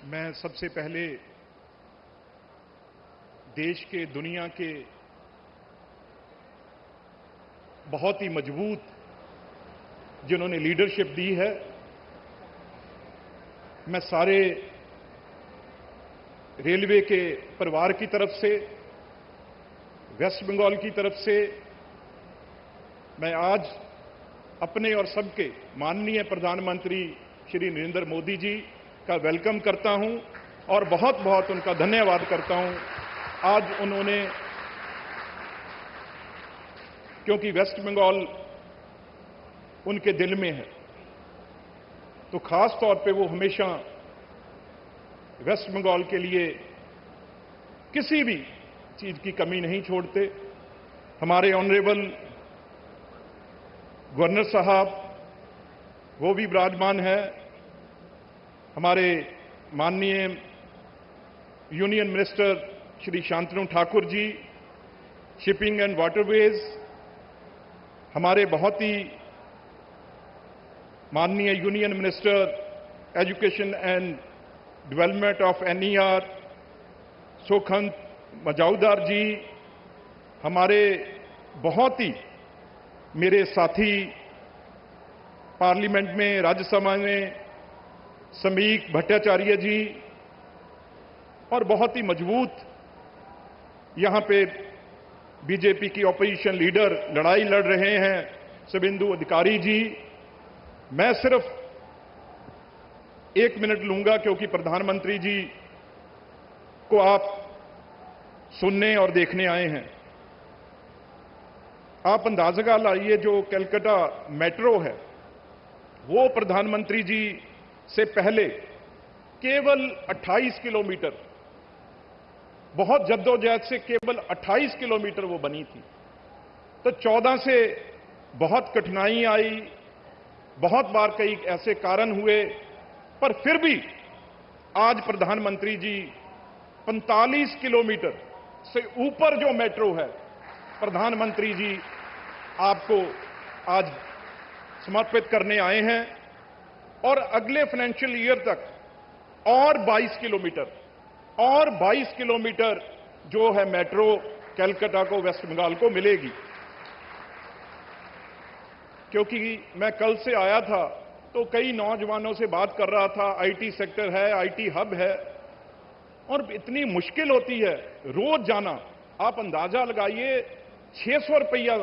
मैं सबसे पहले देश के, दुनिया के बहुत ही मजबूत जिन्होंने लीडरशिप दी है, मैं सारे रेलवे के परिवार की तरफ से, वेस्ट बंगाल की तरफ से मैं आज अपने और सबके माननीय प्रधानमंत्री श्री नरेंद्र मोदी जी का वेलकम करता हूं और बहुत बहुत उनका धन्यवाद करता हूं। आज उन्होंने, क्योंकि वेस्ट बंगाल उनके दिल में है, तो खास तौर पे वो हमेशा वेस्ट बंगाल के लिए किसी भी चीज की कमी नहीं छोड़ते। हमारे ऑनरेबल गवर्नर साहब वो भी विराजमान है, हमारे माननीय union minister Shri Shantanu Thakur ji, shipping and waterways, हमारे बहुत ही माननीय union minister education and development of NER Sukanta Majumdar ji, हमारे बहुत ही मेरे साथी पार्लियामेंट में, राज्यसभा में समीक भट्टाचार्य जी, और बहुत ही मजबूत यहां पे बीजेपी की ऑपोजिशन लीडर लड़ाई लड़ रहे हैं शुभेंदु अधिकारी जी। मैं सिर्फ 1 मिनट लूंगा क्योंकि प्रधानमंत्री जी को आप सुनने और देखने आए हैं। आप अंदाजा लाइए, जो कलकत्ता मेट्रो है वो प्रधानमंत्री जी से पहले केवल 28 किलोमीटर, बहुत जद्दोजहद से केवल 28 किलोमीटर वो बनी थी। तो 14 से बहुत कठिनाई आई, बहुत बार कई ऐसे कारण हुए, पर फिर भी आज प्रधानमंत्री जी 45 किलोमीटर से ऊपर जो मेट्रो है, प्रधानमंत्री जी आपको आज समर्पित करने आए हैं। और अगले फाइनेंशियल ईयर तक और 22 किलोमीटर जो है मेट्रो कलकत्ता को, वेस्ट बंगाल को मिलेगी। क्योंकि मैं कल से आया था तो कई नौजवानों से बात कर रहा था, आईटी सेक्टर है, आईटी हब है, और इतनी मुश्किल होती है रोज जाना। आप अंदाजा लगाइए, 600 रुपया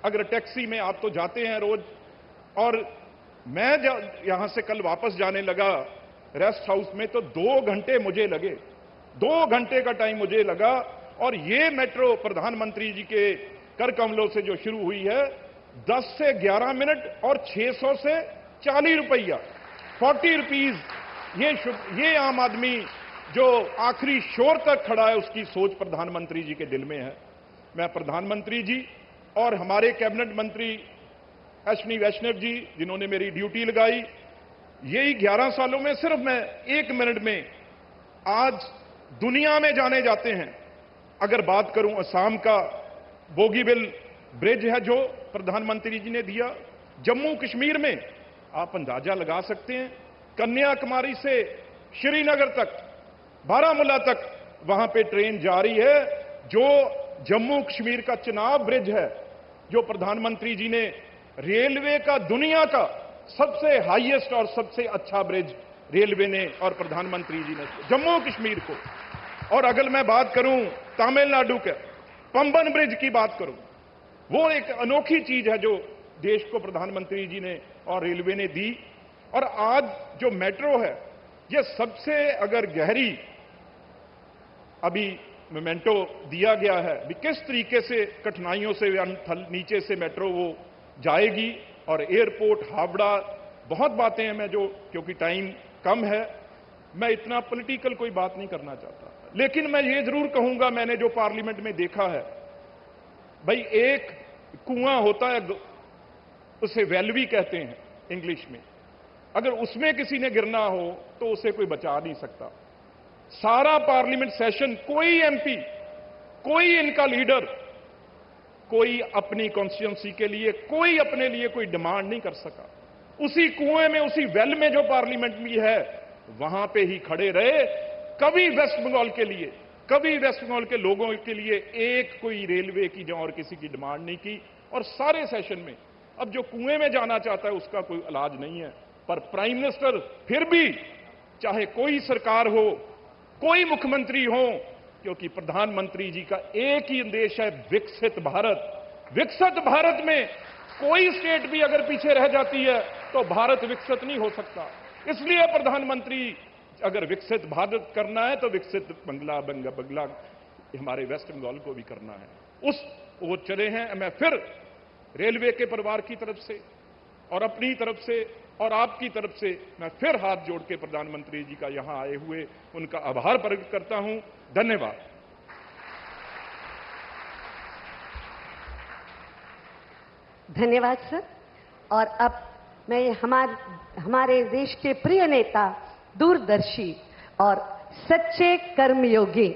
अगर टैक्सी में आप तो जाते हैं रोज, और मैं यहां से कल वापस जाने लगा रेस्ट हाउस में तो 2 घंटे मुझे लगे, 2 घंटे का टाइम मुझे लगा। और ये मेट्रो प्रधानमंत्री जी के कर कमलों से जो शुरू हुई है, 10 से 11 मिनट और 600 से 40 रुपया, 40 रुपीज। ये आम आदमी जो आखिरी शोर तक खड़ा है, उसकी सोच प्रधानमंत्री जी के दिल में है। मैं प्रधानमंत्री जी और हमारे कैबिनेट मंत्री अश्विनी वैष्णव जी, जिन्होंने मेरी ड्यूटी लगाई, यही 11 सालों में सिर्फ मैं 1 मिनट में आज दुनिया में जाने जाते हैं। अगर बात करूं असम का बोगीबिल ब्रिज है जो प्रधानमंत्री जी ने दिया, जम्मू कश्मीर में आप अंदाजा लगा सकते हैं, कन्याकुमारी से श्रीनगर तक, बारामूला तक वहां पे ट्रेन जा रही है। जो जम्मू कश्मीर का चिनाब ब्रिज है, जो प्रधानमंत्री जी ने रेलवे का, दुनिया का सबसे हाईएस्ट और सबसे अच्छा ब्रिज रेलवे ने और प्रधानमंत्री जी ने जम्मू कश्मीर को। और अगर मैं बात करूं तमिलनाडु के पंबन ब्रिज की बात करूं, वो एक अनोखी चीज है जो देश को प्रधानमंत्री जी ने और रेलवे ने दी। और आज जो मेट्रो है, ये सबसे अगर गहरी अभी मोमेंटो दिया गया है कि किस तरीके से कठिनाइयों से नीचे से मेट्रो वो जाएगी। और एयरपोर्ट, हावड़ा, बहुत बातें हैं, मैं जो, क्योंकि टाइम कम है, मैं इतना पॉलिटिकल कोई बात नहीं करना चाहता, लेकिन मैं ये जरूर कहूंगा, मैंने जो पार्लियामेंट में देखा है, भाई एक कुआं होता है, उसे वेलवी कहते हैं इंग्लिश में, अगर उसमें किसी ने गिरना हो तो उसे कोई बचा नहीं सकता। सारा पार्लियामेंट सेशन कोई एमपी, कोई इनका लीडर, कोई अपनी कॉन्स्टिट्यूंसी के लिए, कोई अपने लिए कोई डिमांड नहीं कर सका। उसी कुएं में, उसी वेल में जो पार्लियामेंट में है, वहां पे ही खड़े रहे। कभी वेस्ट बंगाल के लिए, कभी वेस्ट बंगाल के लोगों के लिए एक कोई रेलवे की जो और किसी की डिमांड नहीं की। और सारे सेशन में अब जो कुएं में जाना चाहता है उसका कोई इलाज नहीं है। पर प्राइम मिनिस्टर फिर भी, चाहे कोई सरकार हो, कोई मुख्यमंत्री हो, क्योंकि प्रधानमंत्री जी का एक ही उद्देश्य है, विकसित भारत। विकसित भारत में कोई स्टेट भी अगर पीछे रह जाती है तो भारत विकसित नहीं हो सकता। इसलिए प्रधानमंत्री अगर विकसित भारत करना है तो विकसित बंगला हमारे वेस्ट बंगाल को भी करना है। उस वो चले हैं। मैं फिर रेलवे के परिवार की तरफ से और अपनी तरफ से और आपकी तरफ से मैं फिर हाथ जोड़ के प्रधानमंत्री जी का यहां आए हुए उनका आभार प्रकट करता हूं। धन्यवाद। धन्यवाद सर। और अब मैं हमारे देश के प्रिय नेता, दूरदर्शी और सच्चे कर्मयोगी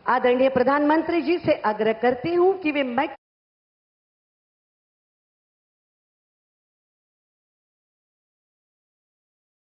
आदरणीय प्रधानमंत्री जी से आग्रह करती हूं कि वे